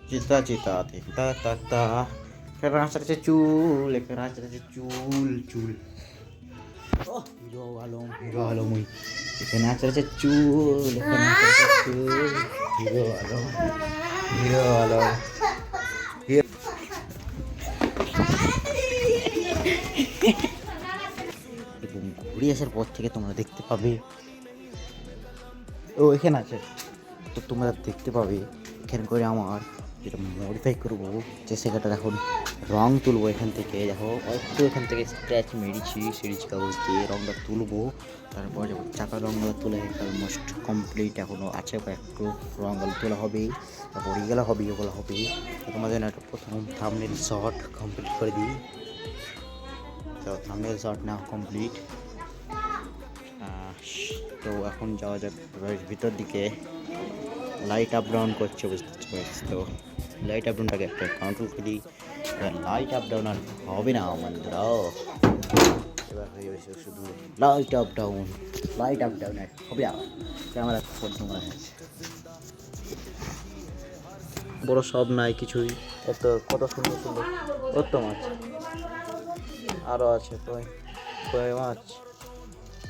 Cita-cita tinta-tata. Kerasa rasa cul, kerasa rasa cul. Oh, hero alom muy. Kerasa rasa cul, kerasa rasa cul. Hero alom. Hero alom. এবং ঘুরে আসার পর থেকে তোমরা দেখতে পাবে, ও এখানে আছে, তো তোমরা দেখতে পাবে এখানে করে আমার যেটা মডিফাই করবো, যে সেখানটা এখন রং তুলবো এখান থেকে। দেখো একটু এখান থেকে স্ক্র্যাচ মেরেছি সিরিজ কাগজ দিয়ে, রংটা তুলবো। তারপর যখন চাকার রংগুলো তুলে অলমোস্ট কমপ্লিট, এখনও আছে একটু রংগুলো তোলা হবে, তারপর এগুলো হবে, এগুলো হবে। তোমাদের একটা প্রথম থাম্বনেল শট কমপ্লিট করে দিই। তো থাম্বনেল শট না কমপ্লিট। তো এখন যাওয়া যাক ভিতর দিকে। লাইট আপ ডাউন করছে, বুঝতে পারছি। তো লাইট আপ ডাউনটাকে একটা কন্ট্রোল করি। এবার লাইট আপ ডাউন আর হবে না বন্ধুরা, এবার হয়ে গেছে শুধু light up down. Light up down আর হবে না, ক্যামেরা তোমরা আছে বড় সব নাই কিছুই। এত কত সুন্দর সুন্দর কত মাছ আরও আছে, কই কই মাছ।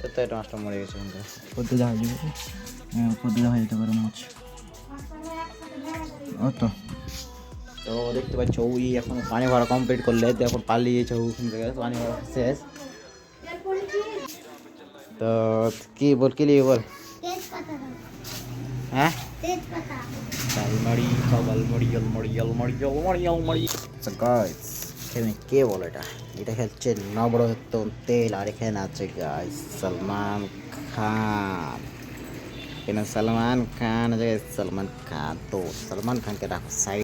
এত একটা মাছটা মরে গেছে বন্ধুরা, পদ্মে দেখা যাবে, পদ্মে দেখা যেতে পারে মাছ। ও তো দেখতে পাচ্ছ ওই এখন পানি ভরা কমপ্লিট করলে, এখন পালিয়েছে ওখান থেকে, পানি ভরা শেষ। তো কি বল, কি লিয়ে বল। হ্যাঁ আলমারি এখানে কে বলো এটা, এটা হচ্ছে নবরত্ন তেল। আর এখানে আছে গাইস সলমান খান, এখানে সলমান খান আছে, সলমান খান। তো সলমান খানকে রাখো সাইড।